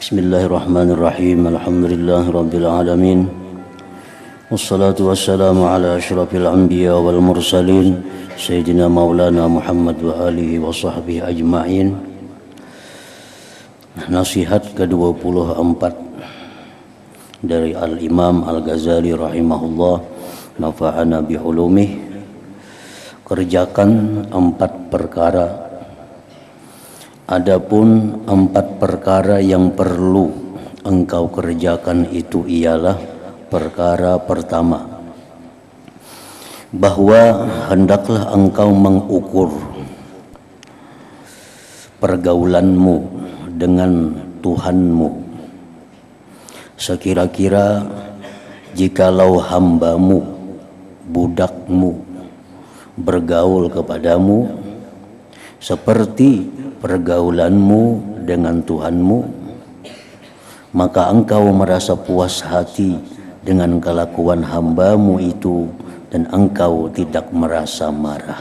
Bismillahirrahmanirrahim. Alhamdulillahirabbil alamin. Wassalatu wassalamu ala asyrafil anbiya wal mursalin sayyidina maulana Muhammad wa alihi wa sahbihi ajma'in. Nasihat ke-24 dari Al-Imam Al-Ghazali rahimahullah, nafa'ana bihulumih. Kerjakan 4 perkara. Adapun 4 perkara yang perlu engkau kerjakan itu ialah: perkara pertama, bahwa hendaklah engkau mengukur pergaulanmu dengan Tuhanmu. Sekira-kira jikalau hambamu, budakmu bergaul kepadamu seperti pergaulanmu dengan Tuhanmu, maka engkau merasa puas hati dengan kelakuan hambamu itu dan engkau tidak merasa marah.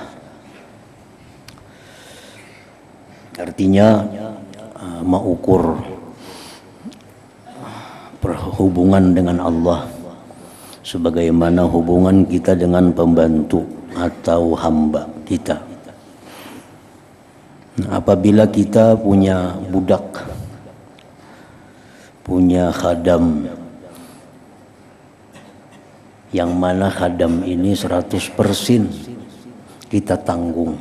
Artinya mengukur perhubungan dengan Allah sebagaimana hubungan kita dengan pembantu atau hamba kita. Apabila kita punya budak, punya khadam, yang mana khadam ini 100% kita tanggung.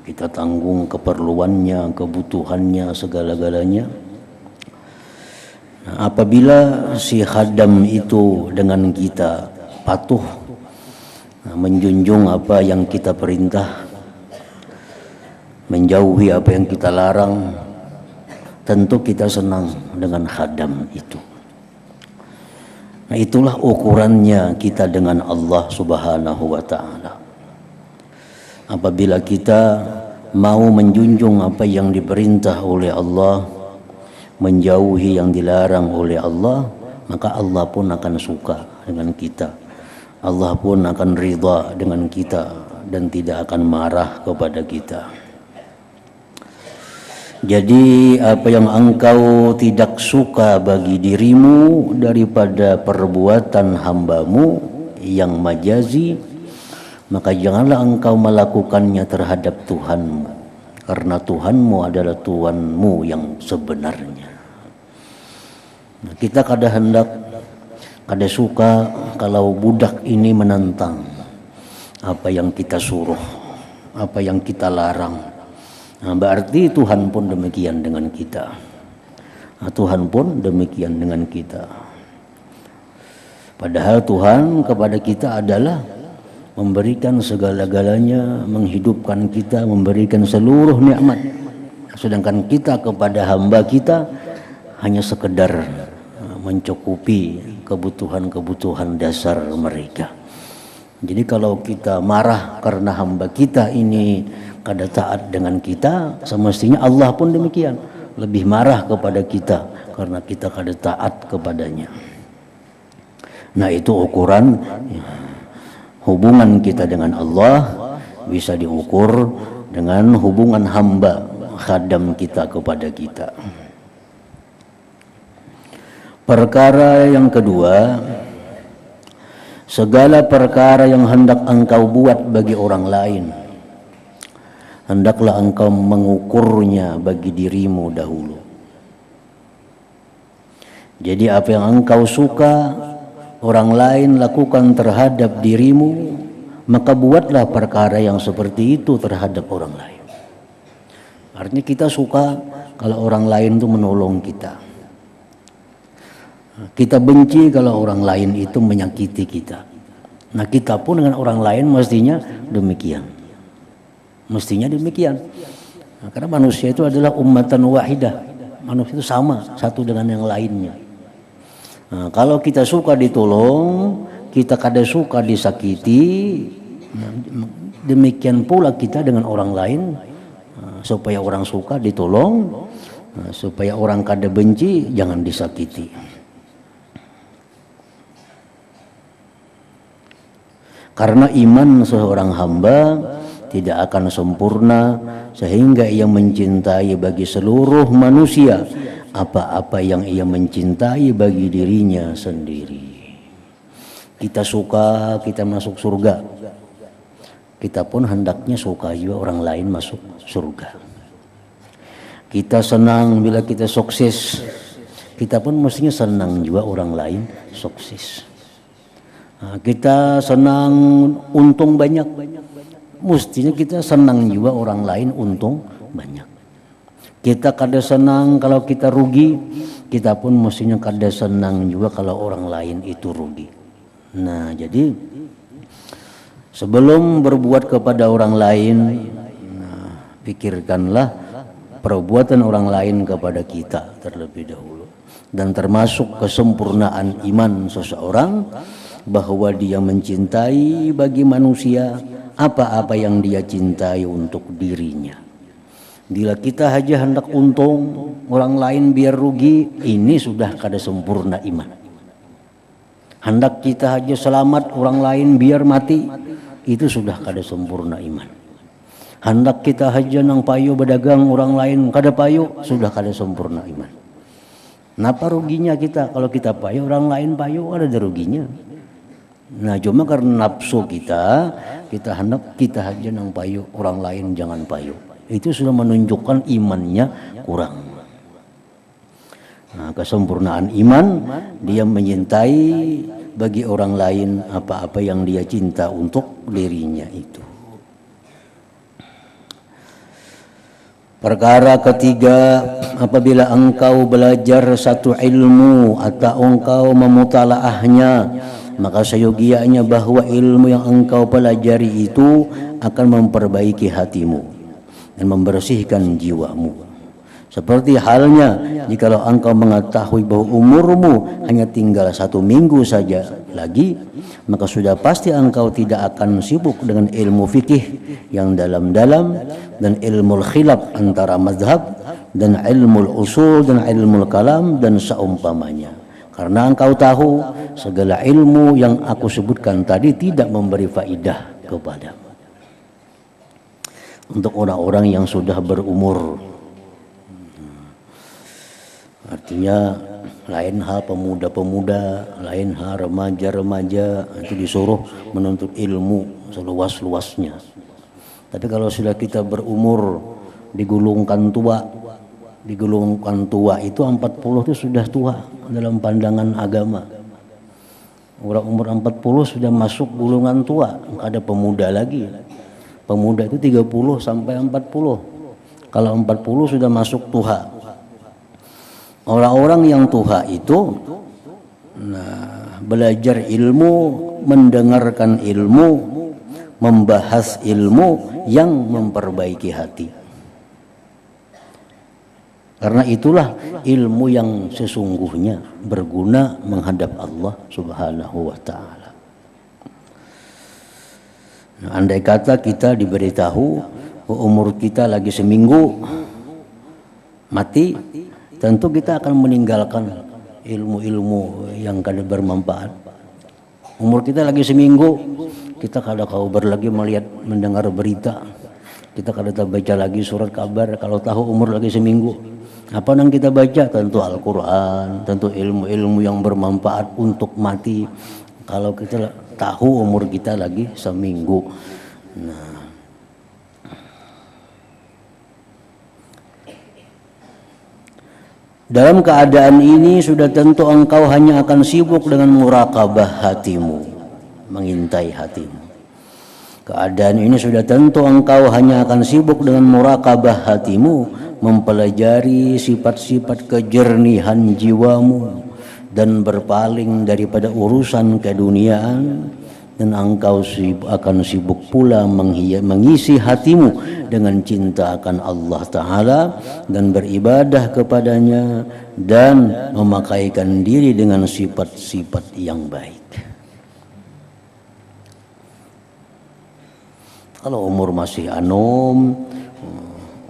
Kita tanggung keperluannya, kebutuhannya, segala-galanya. Apabila si khadam itu dengan kita patuh, menjunjung apa yang kita perintah, menjauhi apa yang kita larang, tentu kita senang dengan khadam itu. Nah, itulah ukurannya kita dengan Allah Subhanahu wa ta'ala. Apabila kita mau menjunjung apa yang diperintah oleh Allah, menjauhi yang dilarang oleh Allah, maka Allah pun akan suka dengan kita. Allah pun akan ridha dengan kita dan tidak akan marah kepada kita. Jadi apa yang engkau tidak suka bagi dirimu daripada perbuatan hambamu yang majazi, maka janganlah engkau melakukannya terhadap Tuhanmu, karena Tuhanmu adalah Tuhanmu yang sebenarnya. Nah, kita kada suka kalau budak ini menentang apa yang kita suruh, apa yang kita larang. Nah, berarti Tuhan pun demikian dengan kita. Tuhan pun demikian dengan kita. Padahal Tuhan kepada kita adalah memberikan segala-galanya, menghidupkan kita, memberikan seluruh nikmat. Sedangkan kita kepada hamba kita hanya sekedar mencukupi kebutuhan-kebutuhan dasar mereka. Jadi kalau kita marah karena hamba kita ini kada taat dengan kita, semestinya Allah pun demikian, lebih marah kepada kita karena kita kada taat kepadanya. Nah, itu ukuran hubungan kita dengan Allah bisa diukur dengan hubungan hamba khadam kita kepada kita. Perkara yang kedua, segala perkara yang hendak engkau buat bagi orang lain, hendaklah engkau mengukurnya bagi dirimu dahulu. Jadi apa yang engkau suka orang lain lakukan terhadap dirimu, maka buatlah perkara yang seperti itu terhadap orang lain. Artinya kita suka kalau orang lain itu menolong kita. Kita benci kalau orang lain itu menyakiti kita. Nah, kita pun dengan orang lain mestinya demikian. Mestinya demikian. Nah, karena manusia itu adalah ummatan wahidah. Manusia itu sama satu dengan yang lainnya. Nah, kalau kita suka ditolong, kita kada suka disakiti, demikian pula kita dengan orang lain. Supaya orang suka ditolong, supaya orang kada benci, jangan disakiti. Karena iman seorang hamba tidak akan sempurna sehingga ia mencintai bagi seluruh manusia apa-apa yang ia mencintai bagi dirinya sendiri. Kita suka kita masuk surga, kita pun hendaknya suka juga orang lain masuk surga. Kita senang bila kita sukses, kita pun mestinya senang juga orang lain sukses. Nah, kita senang untung banyak, mestinya kita senang juga orang lain untung banyak. Kita kada senang kalau kita rugi, kita pun mestinya kada senang juga kalau orang lain itu rugi. Nah, jadi sebelum berbuat kepada orang lain, pikirkanlah perbuatan orang lain kepada kita terlebih dahulu. Dan termasuk kesempurnaan iman seseorang bahwa dia mencintai bagi manusia apa-apa yang dia cintai untuk dirinya. Bila kita hanya hendak untung, orang lain biar rugi, ini sudah kada sempurna iman. Hendak kita hanya selamat, orang lain biar mati, itu sudah kada sempurna iman. Hendak kita hanya nang payu berdagang, orang lain kada payu, sudah kada sempurna iman. Napa ruginya kita kalau kita payu, orang lain payu, ada ruginya. Nah, cuma karena nafsu kita hendak kita hanya nang payu, orang lain jangan payu. Itu sudah menunjukkan imannya kurang. Nah, kesempurnaan iman, dia menyintai bagi orang lain apa-apa yang dia cinta untuk dirinya itu. Perkara ketiga, apabila engkau belajar satu ilmu atau engkau memutalaahnya, maka seyogianya bahwa ilmu yang engkau pelajari itu akan memperbaiki hatimu dan membersihkan jiwamu. Seperti halnya jikalau engkau mengetahui bahwa umurmu hanya tinggal 1 minggu saja lagi, maka sudah pasti engkau tidak akan sibuk dengan ilmu fikih yang dalam-dalam dan ilmu khilaf antara mazhab dan ilmu usul dan ilmu kalam dan seumpamanya. Karena engkau tahu segala ilmu yang aku sebutkan tadi tidak memberi faidah kepadamu. Untuk orang-orang yang sudah berumur, artinya lain hal pemuda-pemuda, lain hal remaja-remaja, itu disuruh menuntut ilmu seluas-luasnya. Tapi kalau sudah kita berumur digulungkan tua itu 40 itu sudah tua dalam pandangan agama. Orang umur 40 sudah masuk gulungan tua, ada pemuda lagi. Pemuda itu 30 sampai 40. Kalau 40 sudah masuk tua. Orang-orang yang tua itu belajar ilmu, mendengarkan ilmu, membahas ilmu yang memperbaiki hati. Karena itulah ilmu yang sesungguhnya berguna menghadap Allah Subhanahu wa ta'ala. Andai kata kita diberitahu umur kita lagi seminggu mati, tentu kita akan meninggalkan ilmu-ilmu yang kada bermanfaat. Umur kita lagi seminggu, kita kada kabar lagi mendengar berita, kita kada baca lagi surat kabar. Kalau tahu umur lagi seminggu, apa yang kita baca? Tentu Al-Quran, tentu ilmu-ilmu yang bermanfaat untuk mati. Kalau kita tahu umur kita lagi seminggu, dalam keadaan ini sudah tentu engkau hanya akan sibuk dengan muraqabah hatimu, mengintai hatimu. Keadaan ini sudah tentu engkau hanya akan sibuk dengan muraqabah hatimu, mempelajari sifat-sifat kejernihan jiwamu dan berpaling daripada urusan keduniaan, dan engkau akan sibuk pula mengisi hatimu dengan cinta akan Allah Ta'ala dan beribadah kepadanya dan memakaikan diri dengan sifat-sifat yang baik. Kalau umur masih anom,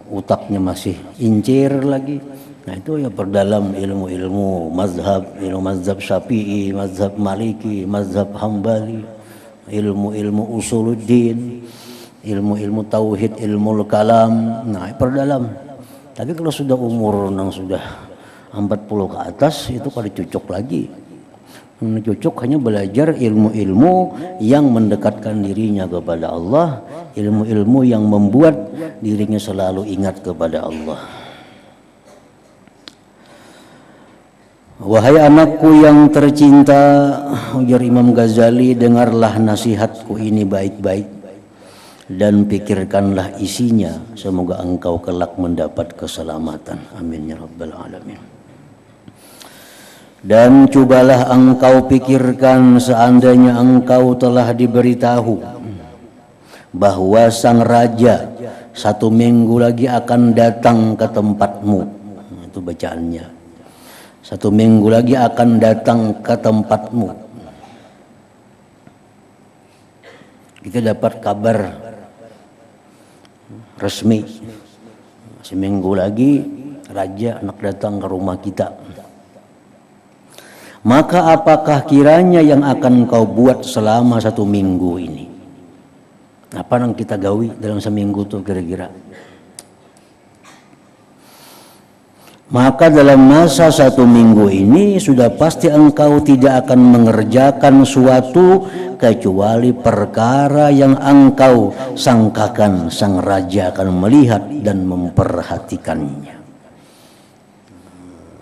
utaknya masih incir lagi, nah itu ya perdalam ilmu-ilmu mazhab, ilmu mazhab Syafi'i, mazhab Maliki, mazhab Hambali, ilmu-ilmu usuluddin, ilmu-ilmu tauhid, ilmu kalam, nah perdalam. Tapi kalau sudah umur nang sudah 40 ke atas itu pada cocok lagi. Cocok hanya belajar ilmu-ilmu yang mendekatkan dirinya kepada Allah, ilmu-ilmu yang membuat dirinya selalu ingat kepada Allah. Wahai anakku yang tercinta, ujar Imam Ghazali, dengarlah nasihatku ini baik-baik dan pikirkanlah isinya, semoga engkau kelak mendapat keselamatan. Amin ya rabbal alamin. Dan cobalah engkau pikirkan seandainya engkau telah diberitahu bahwa sang raja 1 minggu lagi akan datang ke tempatmu. Itu bacaannya. 1 minggu lagi akan datang ke tempatmu. Kita dapat kabar resmi. Seminggu lagi raja anak datang ke rumah kita. Maka apakah kiranya yang akan kau buat selama 1 minggu ini? Apa yang kita gawi dalam seminggu itu kira-kira? Maka dalam masa 1 minggu ini sudah pasti engkau tidak akan mengerjakan suatu kecuali perkara yang engkau sangkakan sang raja akan melihat dan memperhatikannya.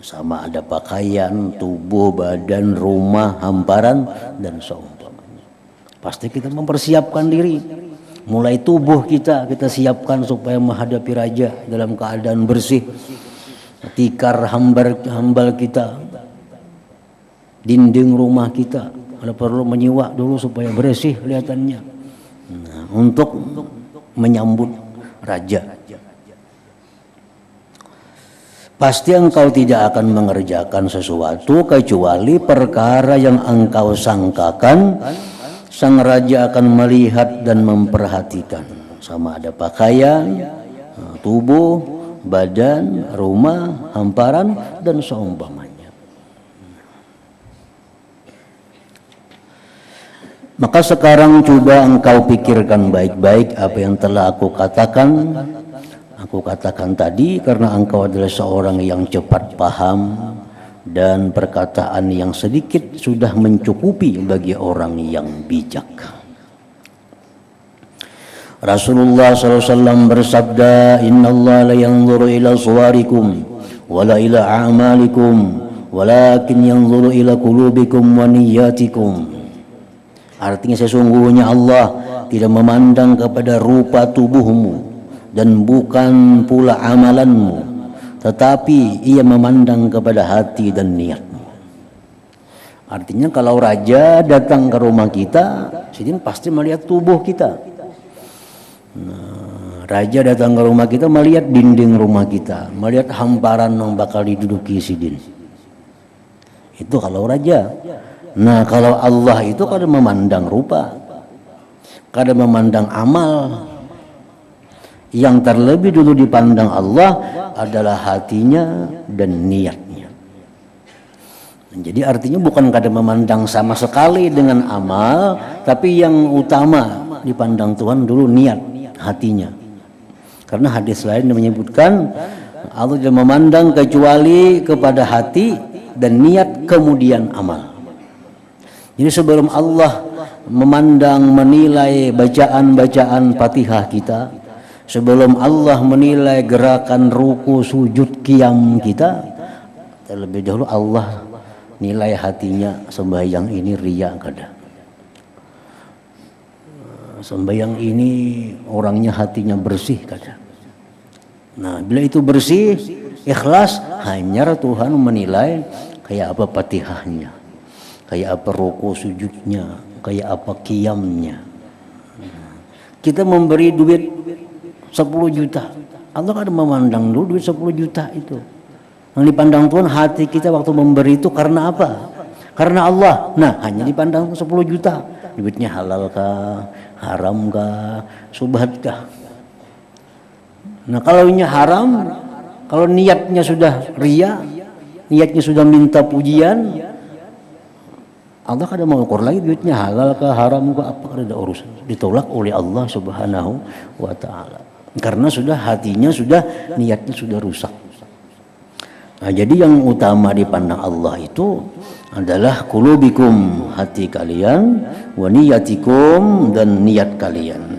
Sama ada pakaian, tubuh, badan, rumah, hamparan, dan seumpamanya. Pasti kita mempersiapkan diri. Mulai tubuh kita siapkan supaya menghadapi raja dalam keadaan bersih. Tikar hambal kita, dinding rumah kita, ada perlu menyiwak dulu supaya bersih kelihatannya. Nah, untuk menyambut raja. Pasti engkau tidak akan mengerjakan sesuatu kecuali perkara yang engkau sangkakan sang raja akan melihat dan memperhatikan. Sama ada pakaian, tubuh, badan, rumah, hamparan, dan seumpamanya. Maka sekarang coba engkau pikirkan baik-baik apa yang telah aku katakan. Aku katakan tadi karena engkau adalah seorang yang cepat paham dan perkataan yang sedikit sudah mencukupi bagi orang yang bijak. Rasulullah SAW bersabda, Inna Allah la yanzuru ila suwarikum wala ila a'malikum walakin yanzuru ila qulubikum wa niyyatikum. Artinya sesungguhnya Allah tidak memandang kepada rupa tubuhmu dan bukan pula amalanmu, tetapi ia memandang kepada hati dan niatmu. Artinya kalau raja datang ke rumah kita, sidin pasti melihat tubuh kita. Nah, raja datang ke rumah kita melihat dinding rumah kita, melihat hamparan yang bakal diduduki sidin. Itu kalau raja. Nah, kalau Allah itu kadang memandang rupa, kadang memandang amal. Yang terlebih dulu dipandang Allah adalah hatinya dan niatnya. Jadi artinya bukan kadang memandang sama sekali dengan amal, tapi yang utama dipandang Tuhan dulu niat, hatinya. Karena hadis lain menyebutkan Allah tidak memandang kecuali kepada hati dan niat kemudian amal. Jadi sebelum Allah memandang, menilai bacaan-bacaan Fatihah kita, sebelum Allah menilai gerakan ruku, sujud, qiyam kita, terlebih dahulu Allah nilai hatinya. Sembahyang ini riya kada, sembahyang ini orangnya hatinya bersih kada. Nah, bila itu bersih, ikhlas, hanya Tuhan menilai kayak apa Fatihahnya, kayak apa ruku sujudnya, kayak apa qiyamnya. Kita memberi duit 10 juta. Allah kan memandang dulu duit 10 juta itu. Yang dipandang Tuhan hati kita waktu memberi itu karena apa? Karena Allah. Nah, hanya dipandang 10 juta. Duitnya halal kah? Haram kah? Subhat kah? Nah, kalau ini haram, kalau niatnya sudah riya, niatnya sudah minta pujian, Allah kadang mengukur lagi duitnya halal kah? Haram kah? Apa ada urusan? Ditolak oleh Allah Subhanahu wa ta'ala. Karena sudah hatinya, sudah niatnya sudah rusak. Nah, jadi yang utama dipandang Allah itu adalah qulubikum, hati kalian, wa niyatikum, dan niat kalian.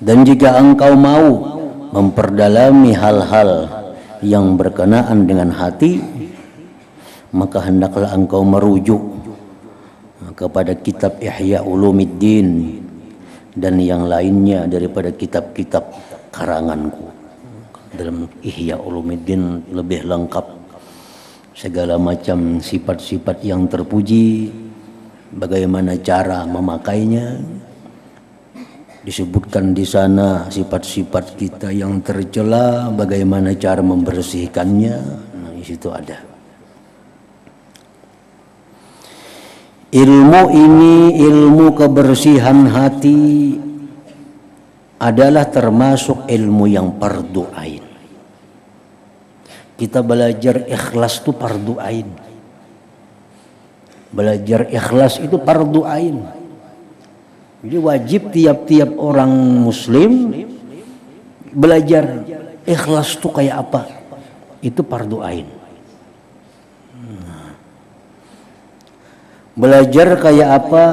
Dan jika engkau mau memperdalami hal-hal yang berkenaan dengan hati, maka hendaklah engkau merujuk kepada kitab Ihya Ulumuddin dan yang lainnya daripada kitab-kitab karanganku. Dalam Ihya Ulumuddin lebih lengkap segala macam sifat-sifat yang terpuji, bagaimana cara memakainya. Disebutkan di sana sifat-sifat kita yang tercela, bagaimana cara membersihkannya. Nah, di situ ada. Ilmu ini, ilmu kebersihan hati, adalah termasuk ilmu yang fardu ain. Kita belajar ikhlas itu fardu ain. Belajar ikhlas itu fardu ain. Jadi wajib tiap-tiap orang muslim belajar ikhlas itu kayak apa. Itu fardu ain. Belajar kayak apa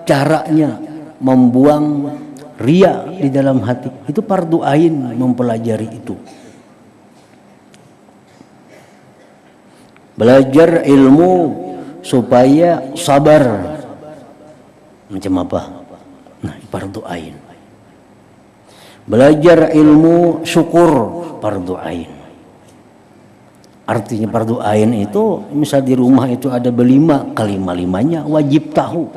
caranya membuang riya di dalam hati. Itu fardu ain mempelajari itu. Belajar ilmu supaya sabar. Macam apa? Nah, fardu ain. Belajar ilmu syukur, fardu ain. Artinya fardu ain itu, misal di rumah itu ada berlima, kelima-limanya wajib tahu.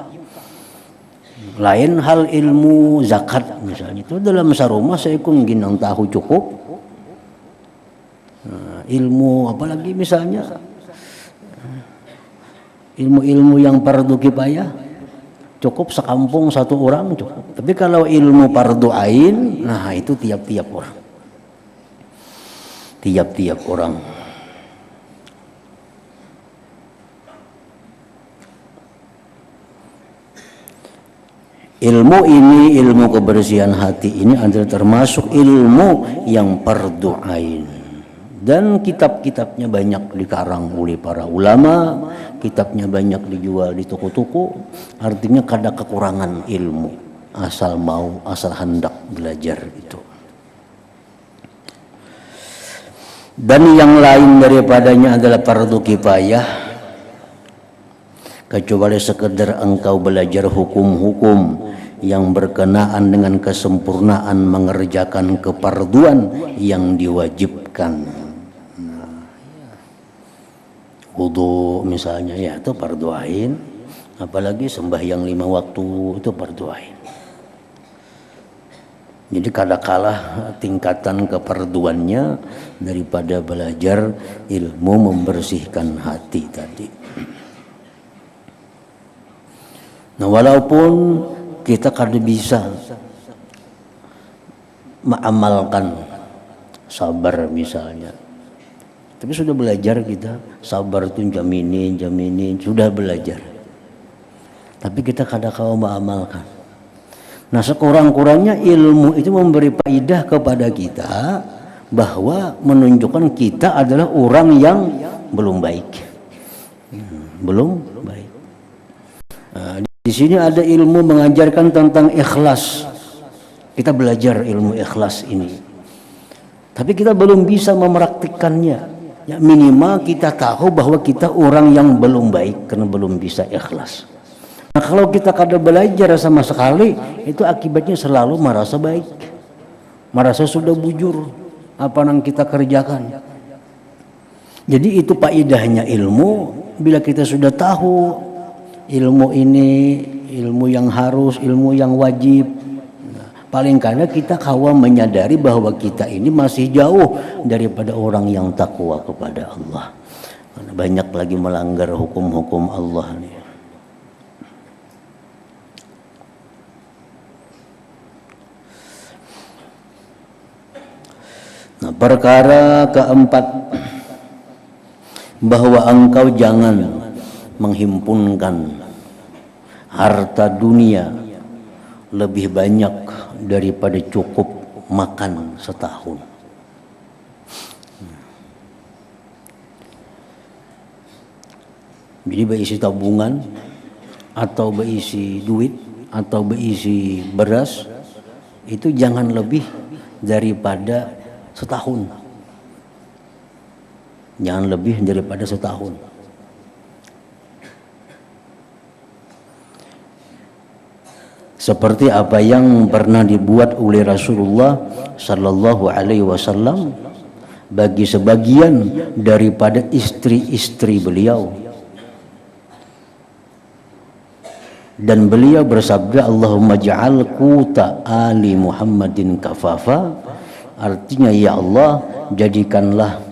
Lain hal ilmu zakat misalnya, itu dalam sarumah saya ginang tahu cukup. Nah, ilmu apalagi misalnya ilmu-ilmu yang fardu kifayah, cukup sekampung satu orang cukup. Tapi kalau ilmu fardu ain, nah itu tiap-tiap orang. Tiap-tiap orang. Ilmu ini, ilmu kebersihan hati ini adalah termasuk ilmu yang fardu ain. Dan kitab-kitabnya banyak dikarang oleh para ulama, kitabnya banyak dijual di toko-toko. Artinya kada kekurangan ilmu, asal mau, asal hendak belajar itu. Dan yang lain daripadanya adalah fardu kifayah, kecuali sekedar engkau belajar hukum-hukum yang berkenaan dengan kesempurnaan mengerjakan kefarduan yang diwajibkan. Wudu misalnya, ya itu fardu ain. Apalagi sembahyang 5 waktu itu fardu ain. Jadi kalah tingkatan kefarduannya daripada belajar ilmu membersihkan hati tadi. Nah, walaupun kita kada bisa mengamalkan sabar misalnya, tapi sudah belajar kita sabar itu jaminin sudah belajar, tapi kita kada kau mengamalkan. Nah, sekurang-kurangnya ilmu itu memberi faedah kepada kita bahwa menunjukkan kita adalah orang yang belum baik, belum baik. Nah, di sini ada ilmu mengajarkan tentang ikhlas. Kita belajar ilmu ikhlas ini, tapi kita belum bisa mempraktikkannya. Ya, minimal kita tahu bahwa kita orang yang belum baik karena belum bisa ikhlas. Nah, kalau kita kada belajar sama sekali, itu akibatnya selalu merasa baik, merasa sudah bujur apa yang kita kerjakan. Jadi itu faedahnya ilmu. Bila kita sudah tahu ilmu ini, ilmu yang harus, ilmu yang wajib, paling kada kita kawa menyadari bahwa kita ini masih jauh daripada orang yang takwa kepada Allah. Karena banyak lagi melanggar hukum-hukum Allah nih. Nah, perkara keempat, bahwa engkau jangan menghimpunkan harta dunia lebih banyak daripada cukup makan setahun. Jadi berisi tabungan atau berisi duit atau berisi beras itu jangan lebih daripada setahun. Jangan lebih daripada setahun. Seperti apa yang pernah dibuat oleh Rasulullah sallallahu alaihi wasallam bagi sebagian daripada istri-istri beliau. Dan beliau bersabda, Allahumma ja'al quta ali Muhammadin kafafa. Artinya, ya Allah, jadikanlah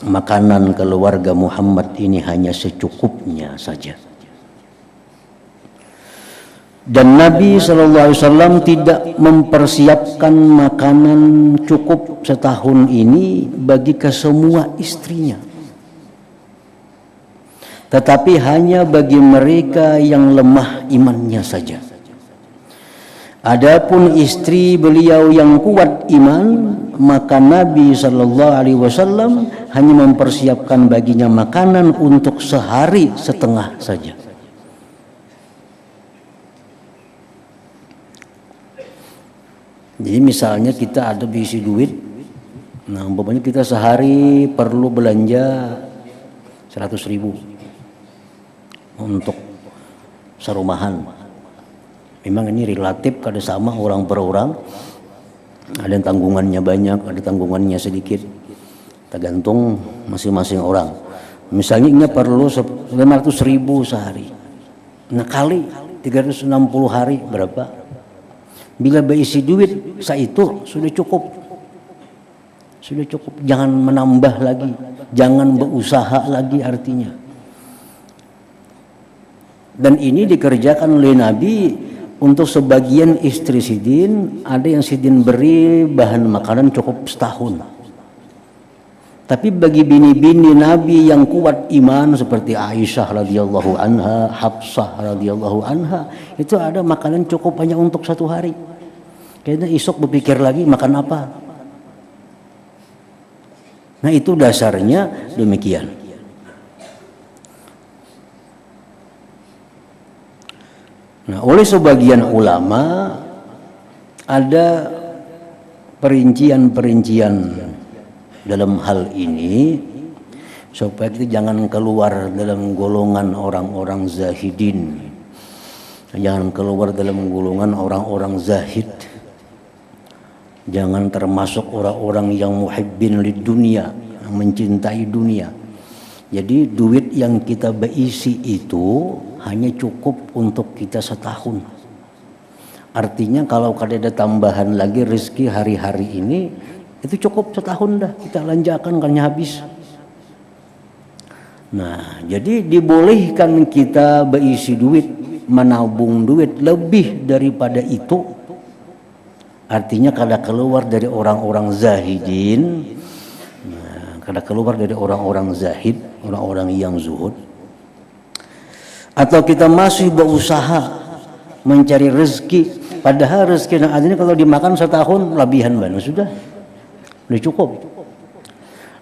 makanan keluarga Muhammad ini hanya secukupnya saja. Dan Nabi SAW tidak mempersiapkan makanan cukup setahun ini bagi kesemua istrinya, tetapi hanya bagi mereka yang lemah imannya saja. Adapun istri beliau yang kuat iman, maka Nabi SAW hanya mempersiapkan baginya makanan untuk sehari setengah saja. Jadi misalnya kita ada berisi duit, nah umpamanya kita sehari perlu belanja 100.000 untuk serumahan. Memang ini relatif kada sama orang per orang. Ada yang tanggungannya banyak, ada tanggungannya sedikit. Tergantung masing-masing orang. Misalnya ini perlu 500.000 sehari. Nah kali 360 hari berapa? Bila berisi duit itu sudah cukup. Sudah cukup. Jangan menambah lagi, jangan berusaha lagi artinya. Dan ini dikerjakan oleh Nabi untuk sebagian istri sidin. Ada yang sidin beri bahan makanan cukup setahun. Tapi bagi bini-bini Nabi yang kuat iman seperti Aisyah radhiyallahu anha, Hafsah radhiyallahu anha, itu ada makanan cukup hanya untuk 1 hari. Kayaknya esok berpikir lagi makan apa. Nah itu dasarnya demikian. Nah, oleh sebagian ulama ada perincian-perincian dalam hal ini supaya kita jangan keluar dalam golongan orang-orang zahidin, jangan keluar dalam golongan orang-orang zahid, jangan termasuk orang-orang yang muhibbin lid dunia, yang mencintai dunia. Jadi duit yang kita berisi itu hanya cukup untuk kita setahun. Artinya kalau ada tambahan lagi rezeki hari-hari ini, itu cukup setahun dah kita lanjakan kan habis. Nah, jadi dibolehkan kita berisi duit, menabung duit lebih daripada itu. Artinya kada keluar dari orang-orang zahidin, kada keluar dari orang-orang zahid, orang-orang yang zuhud. Atau kita masih berusaha mencari rezeki, padahal rezeki yang ada ini kalau dimakan setahun lebihan banget sudah cukup.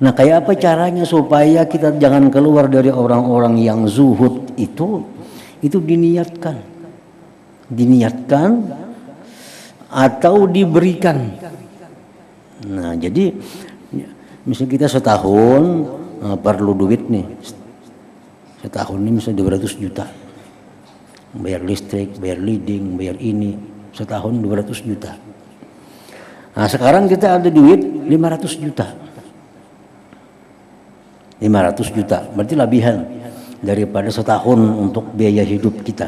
Nah, kayak apa caranya supaya kita jangan keluar dari orang-orang yang zuhud itu diniatkan atau diberikan. Nah, jadi misalnya kita setahun perlu duit nih. Setahun ini misalnya 200 juta. Bayar listrik, bayar leading, bayar ini. Setahun 200 juta. Nah, sekarang kita ada duit 500 juta. 500 juta, berarti lebihan daripada setahun untuk biaya hidup kita.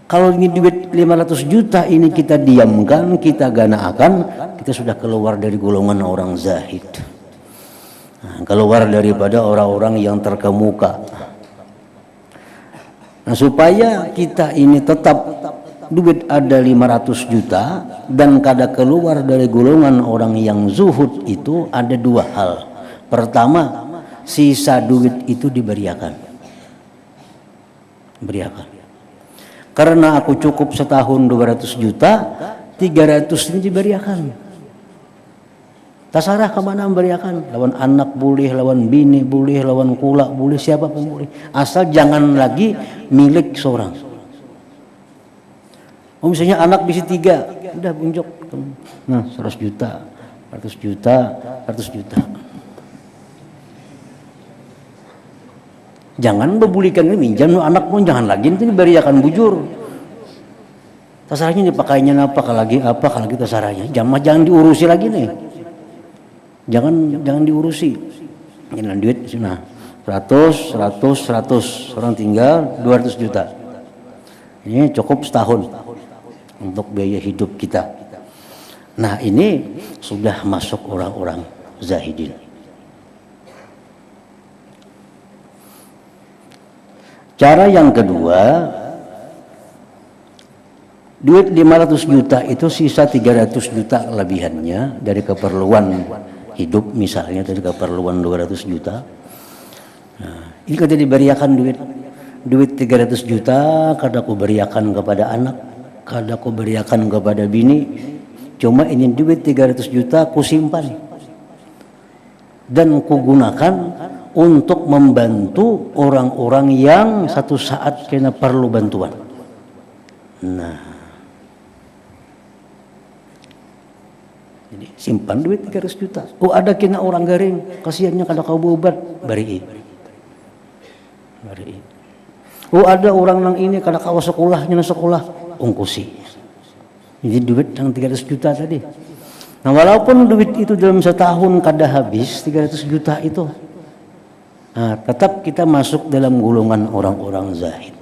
Kalau ini duit 500 juta ini kita diamkan, kita ganakan, kita sudah keluar dari golongan orang zahid. Nah, keluar daripada orang-orang yang terkemuka. Nah, supaya kita ini tetap duit ada 500 juta dan kada keluar dari golongan orang yang zuhud itu ada 2 hal. Pertama, sisa duit itu diberiakan. beriakan. Karena aku cukup setahun 200 juta, 300 ini diberiakan. Tasarah kemana memberiakan, lawan anak boleh, lawan bini boleh, lawan kula boleh, siapapun boleh, asal jangan lagi milik seorang. Misalnya anak bisa 3, udah unjuk, nah 100 juta, 100 juta, 100 juta. Jangan bebulikan ini minjam anak pun jangan lagi, nanti diberiakan bujur. Tasarahnya dipakainya apa, kalau lagi tasarahnya, jangan diurusi lagi nih. Jangan diurusi. Jangan duit nah 100 orang tinggal 200 juta. Ini cukup setahun untuk biaya hidup kita. Nah, ini sudah masuk orang-orang zahidin. Cara yang kedua, duit 500 juta itu sisa 300 juta kelebihannya dari keperluan hidup, misalnya dari keperluan 200 juta. Nah, ini kalau diberiakan duit 300 juta, kada aku beriakan kepada anak, kada aku beriakan kepada bini, cuma ini duit 300 juta ku simpan dan ku gunakan untuk membantu orang-orang yang satu saat kena perlu bantuan. Nah, jadi simpan duit 300 juta. Oh, ada kena orang garing, kasihannya kada kau berobat, bari. Oh, ada orang nang ini kada kau sekolahnya sekolah, ungkusi. Jadi duit yang 300 juta tadi. Nah, walaupun duit itu dalam setahun kada habis 300 juta itu, nah, tetap kita masuk dalam golongan orang-orang zahid,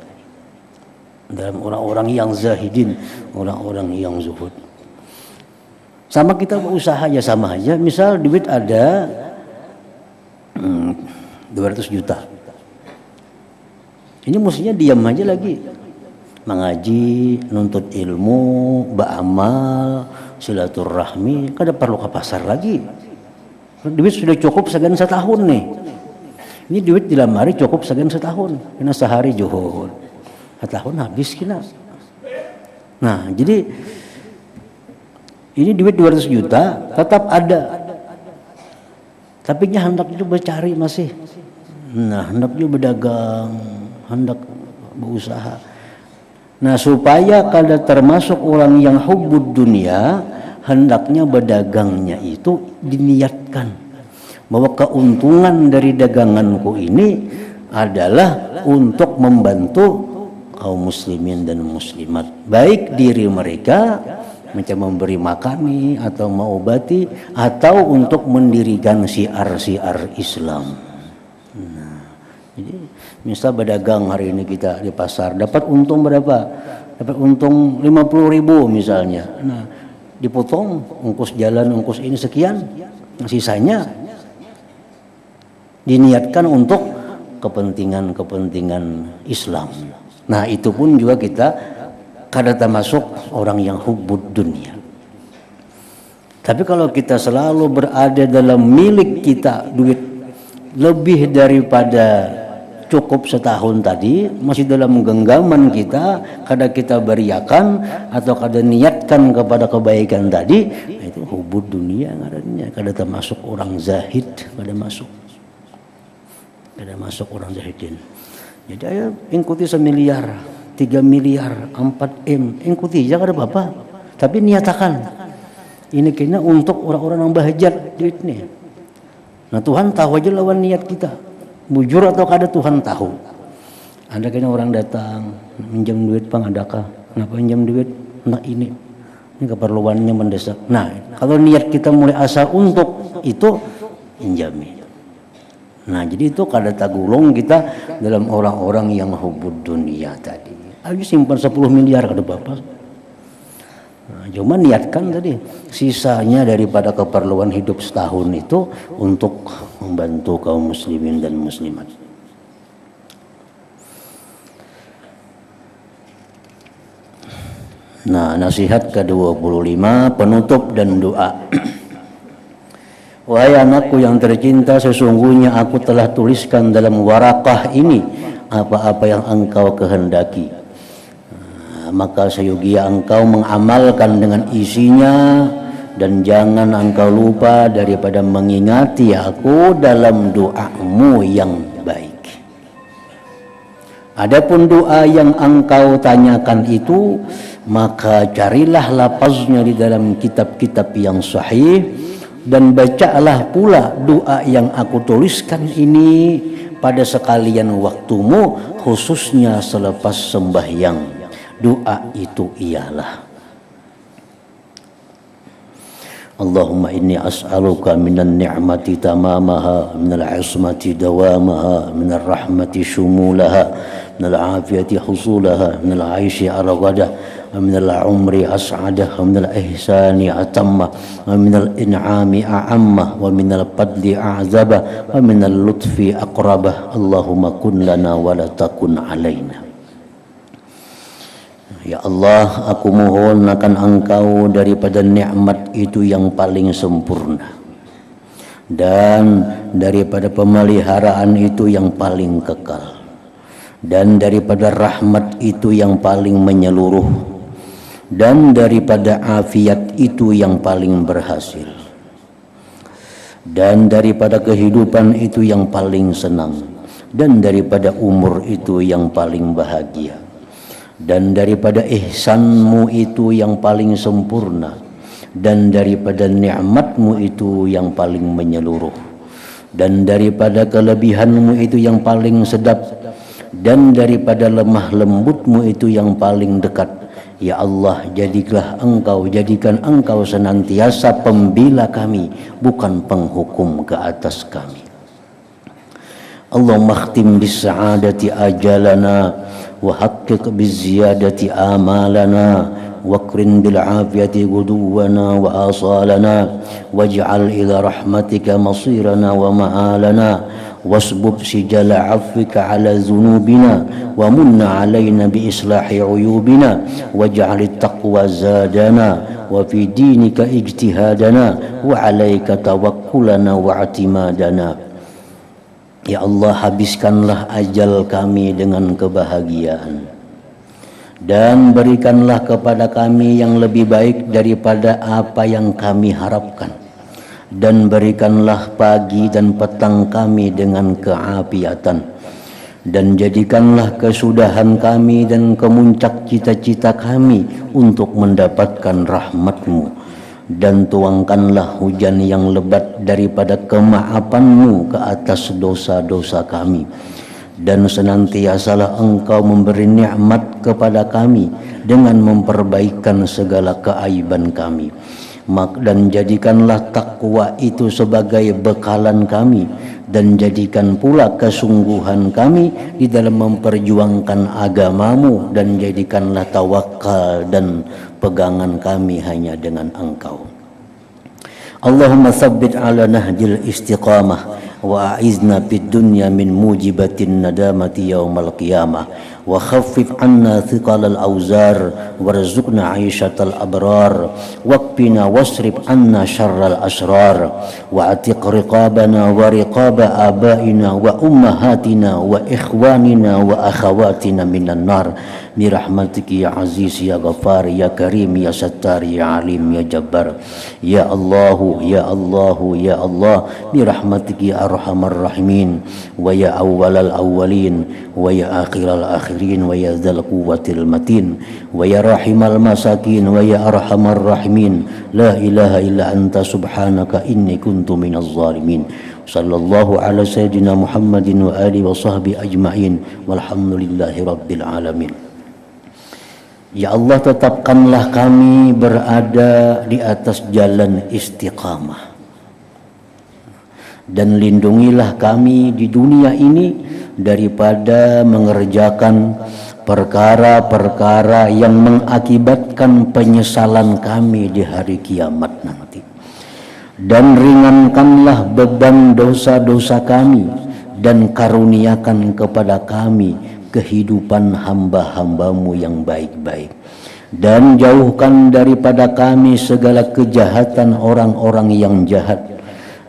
dalam orang-orang yang zahidin, orang-orang yang zuhud. Sama kita berusaha ya sama aja. Misal duit ada 200 juta. Ini mestinya diam aja lagi. Mengaji, nuntut ilmu, beramal, silaturahmi, kada perlu ke pasar lagi. Duit sudah cukup segan setahun nih. Ini duit di lemari cukup segan setahun. Kena sehari juhud. Setahun habis kena. Nah, jadi ini duit 200 juta tetap ada, tapi hendak itu bercari masih. Nah, hendak itu berdagang, hendak berusaha. Nah, supaya kada termasuk orang yang hubbud dunia, hendaknya berdagangnya itu diniatkan bahwa keuntungan dari daganganku ini adalah untuk membantu kaum muslimin dan muslimat, baik diri mereka macam memberi makani atau mengobati atau untuk mendirikan syiar-syiar Islam. Nah, jadi misal berdagang hari ini kita di pasar dapat untung berapa? Dapat untung 50.000 misalnya. Nah, dipotong ongkos jalan, ongkos ini sekian. Sisanya diniatkan untuk kepentingan Islam. Nah, itu pun juga kita kada termasuk orang yang hubbud dunia. Tapi kalau kita selalu berada dalam milik kita duit lebih daripada cukup setahun tadi, masih dalam genggaman kita, kada kita beriakan atau kada niatkan kepada kebaikan tadi, nah itu hubbud dunia ngarannya. Kada termasuk orang zahid, kada masuk orang zahidin. Jadi ayo ikuti 1 miliar, 3 miliar, 4M, ikuti jangan ada apa-apa, tapi niatakan ini kayaknya untuk orang-orang yang bahajat duit nih. Nah, Tuhan tahu aja lawan niat kita, bujur atau kada Tuhan tahu. Ada kayaknya orang datang minjam duit, Bang, adakah? Kenapa minjam duit? Nah, ini keperluannya mendesak. Nah, kalau niat kita mulai asal untuk itu, pinjami. Nah, jadi itu kada tagulung kita dalam orang-orang yang hubbud dunia tadi. Ayo simpan 10 miliar kada apa-apa. Nah, cuma niatkan tadi sisanya daripada keperluan hidup setahun itu untuk membantu kaum muslimin dan muslimat. Nah, nasihat ke-25, penutup dan doa. Wahai anakku yang tercinta, sesungguhnya aku telah tuliskan dalam warakah ini apa-apa yang engkau kehendaki. Maka seyogia engkau mengamalkan dengan isinya, dan jangan engkau lupa daripada mengingati aku dalam doamu yang baik. Adapun doa yang engkau tanyakan itu, maka carilah lapaznya di dalam kitab-kitab yang sahih, dan bacalah pula doa yang aku tuliskan ini pada sekalian waktumu, khususnya selepas sembahyang. Doa itu ialah, Allahumma inni as'aluka minan ni'mati tamamaha, minal ismati dawamaha, minal rahmati shumulaha, minal afiyati husulaha, minal aishi aragadah, minal umri as'adah, minal ihsani atamma, minal in'ami a'amma, wa minal fadli a'zabah, wa minal lutfi aqrabah. Allahumma kun lana wa la takun alaina. Ya Allah, aku mohon akan engkau daripada nikmat itu yang paling sempurna, dan daripada pemeliharaan itu yang paling kekal, dan daripada rahmat itu yang paling menyeluruh, dan daripada afiat itu yang paling berhasil, dan daripada kehidupan itu yang paling senang, dan daripada umur itu yang paling bahagia, dan daripada ihsanmu itu yang paling sempurna, dan daripada nikmatmu itu yang paling menyeluruh, dan daripada kelebihanmu itu yang paling sedap, dan daripada lemah lembutmu itu yang paling dekat. Ya Allah, jadikan engkau senantiasa pembela kami, bukan penghukum ke atas kami. Allahumma khtim bis sa'adati ajalana wa haqqiq biz ziyadati amalana wakrin bil afiyati guduwana wa asalana waj'al ila rahmatika masirana wa ma'alana wasbub sijala afwika ala dhunubina wa munna alaina bi islahi uyubina waj'al at-taqwa zadana wa fi dinika ijtihadana wa alaika tawakkulana wa i'timadana. Ya Allah, habiskanlah ajal kami dengan kebahagiaan, dan berikanlah kepada kami yang lebih baik daripada apa yang kami harapkan, dan berikanlah pagi dan petang kami dengan keapiatan, dan jadikanlah kesudahan kami dan kemuncak cita-cita kami untuk mendapatkan rahmat-Mu, dan tuangkanlah hujan yang lebat daripada kemaafanmu ke atas dosa-dosa kami, dan senantiasalah Engkau memberi nikmat kepada kami dengan memperbaikan segala keaiban kami, dan jadikanlah takwa itu sebagai bekalan kami, dan jadikan pula kesungguhan kami di dalam memperjuangkan agamamu, dan jadikanlah tawakal dan pegangan kami hanya dengan Engkau. Allahumma tsabbit ala nahjil istiqamah wa a'izna fid dunya min mujibatin nadamati yaumal qiyamah wa khaffif anna thiqalal auzar warzuqna 'aishatal abrar waqfina wasrif anna syarral asrar wa atiq riqabana wa riqaba abaina wa ummahatina wa ikhwanina wa akhawatina minan nar birahmatiki ya aziz ya ghafar ya karim ya sattar ya alim ya jabbar. Ya Allahu ya Allahu ya Allah, birahmatiki ya arhamar rahimin wa ya awwalal awwalin wa ya akhiral akhirin wa ya dzal quwwatil matin wa ya rahimal masakin wa ya arhamar rahimin. La ilaha illa anta subhanaka inni kuntu minaz zalimin. Sallallahu ala sayyidina Muhammadin wa alihi wa sahbihi ajma'in walhamdulillahi rabbil alamin. Ya Allah, tetapkanlah kami berada di atas jalan istiqamah, dan lindungilah kami di dunia ini daripada mengerjakan perkara-perkara yang mengakibatkan penyesalan kami di hari kiamat nanti, dan ringankanlah beban dosa-dosa kami, dan karuniakan kepada kami kehidupan hamba-hambamu yang baik-baik, dan jauhkan daripada kami segala kejahatan orang-orang yang jahat,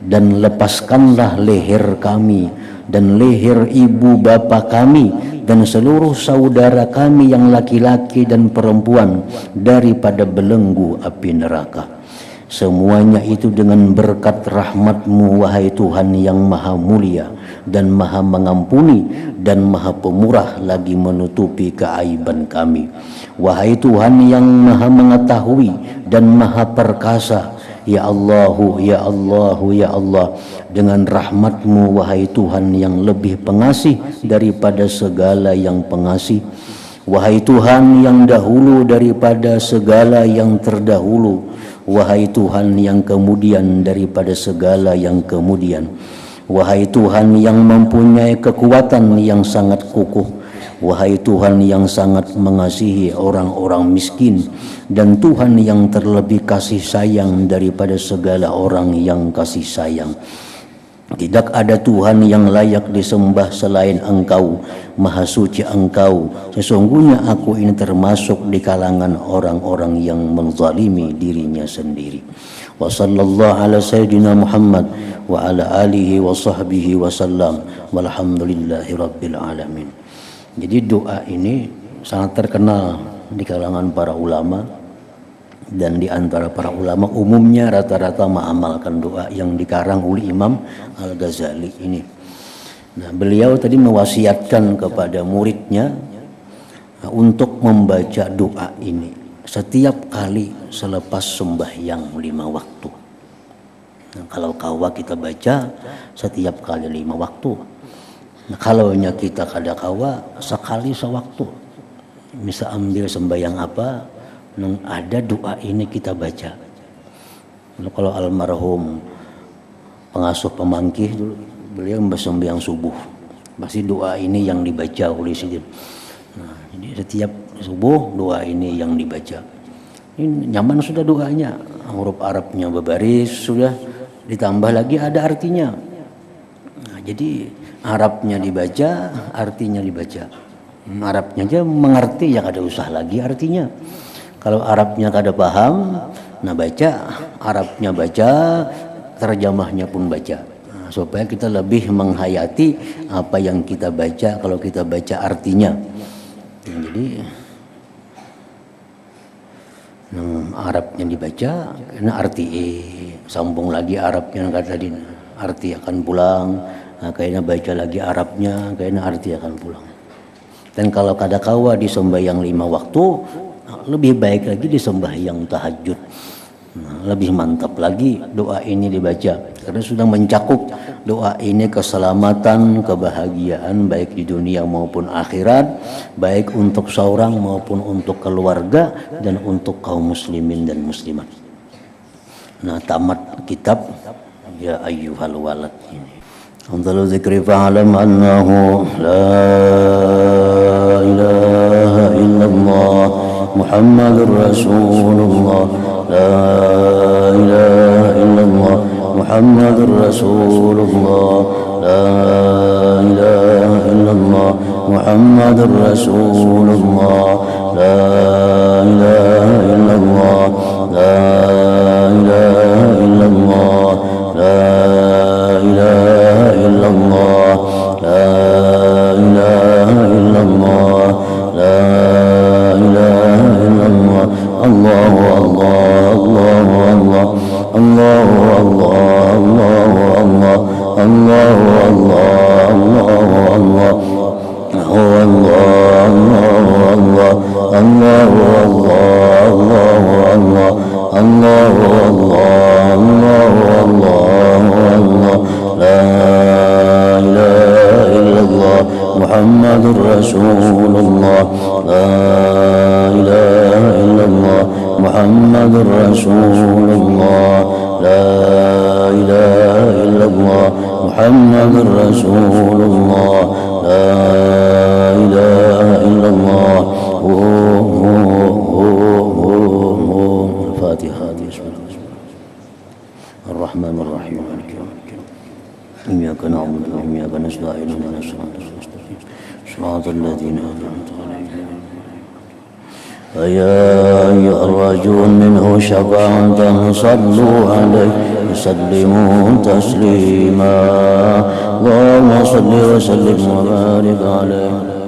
dan lepaskanlah leher kami dan leher ibu bapa kami dan seluruh saudara kami yang laki-laki dan perempuan daripada belenggu api neraka. Semuanya itu dengan berkat rahmat-Mu wahai Tuhan yang maha mulia dan maha mengampuni dan maha pemurah lagi menutupi keaiban kami. Wahai Tuhan yang maha mengetahui dan maha perkasa, ya Allahu, ya Allahu, ya Allah, dengan rahmat-Mu wahai Tuhan yang lebih pengasih daripada segala yang pengasih. Wahai Tuhan yang dahulu daripada segala yang terdahulu, wahai Tuhan yang kemudian daripada segala yang kemudian, wahai Tuhan yang mempunyai kekuatan yang sangat kukuh, wahai Tuhan yang sangat mengasihi orang-orang miskin, dan Tuhan yang terlebih kasih sayang daripada segala orang yang kasih sayang. Tidak ada Tuhan yang layak disembah selain Engkau, Maha Suci Engkau. Sesungguhnya aku ini termasuk di kalangan orang-orang yang menzalimi dirinya sendiri. Wa sallallahu ala sayyidina Muhammad wa ala alihi wa sahbihi wa sallam, walhamdulillahi rabbil alamin. Jadi doa ini sangat terkenal di kalangan para ulama, dan di antara para ulama umumnya rata-rata mengamalkan doa yang dikarang oleh Imam Al-Ghazali ini. Nah, beliau tadi mewasiatkan kepada muridnya untuk membaca doa ini setiap kali selepas sembahyang 5 waktu. Nah, kalau kawa kita baca setiap kali 5 waktu. Nah, kalaunya kita kada kawa sekali sewaktu. Bisa ambil sembahyang apa, ada doa ini kita baca. Kalau almarhum pengasuh pemangkih dulu, beliau sembahyang subuh, pasti doa ini yang dibaca oleh sidin. Nah, jadi setiap subuh doa ini yang dibaca. Ini nyaman sudah doanya, huruf Arabnya berbaris sudah, ditambah lagi ada artinya. Nah, jadi Arabnya dibaca, artinya dibaca. Arabnya aja mengerti, ya kada usah lagi artinya. Kalau Arabnya kada paham, nah baca, Arabnya baca, terjemahnya pun baca. Nah, supaya kita lebih menghayati apa yang kita baca kalau kita baca artinya. Nah, jadi Arabnya dibaca, karena arti sambung lagi Arabnya kata tadi, arti akan pulang. Nah, kayaknya baca lagi Arabnya, kayaknya arti akan pulang. Dan kalau kada kawa di sembahyang 5 waktu, lebih baik lagi di sembahyang tahajud. Nah, lebih mantap lagi doa ini dibaca, karena sudah mencakup doa ini keselamatan, kebahagiaan baik di dunia maupun akhirat, baik untuk seorang maupun untuk keluarga dan untuk kaum muslimin dan muslimat. Nah, tamat kitab ya ayyuhal walad ini. Antalu dzikri fa'alam annahu la ilaha illallah Muhammadur Rasulullah, la ilaha illallah Muhammadur Rasulullah, la ilaha illallah Muhammadur Rasulullah, la ilaha illallah, la ilaha illallah, la ilaha illallah, la ilaha illallah, la ilaha illallah. Allahu Allah, Allahu Allah, Allahu Allah, Allahu Allah, Allahu Allah, Allahu Allah, Allahu Allah, Allahu Allah, Allahu Allah, Allahu Allah, Allahu Allah, Allahu Allah, la ilaha illallah Muhammadur Rasulullah, la ilaha illallah Muhammadur Rasulullah, la ilaha illallah Muhammadur Rasulullah, la ilaha illallah. Al-Fatihah. Ar-Rahman Ar-Rahim. Iyyaka na'budu wa iyyaka nasta'in. Shiratal ladzina an'amta 'alaihim. Ya ayyuhar-rajul minhu syafa'atan sallu 'alaihi sallimu taslima. Allahumma salli wa sallim wa barik 'alaihi.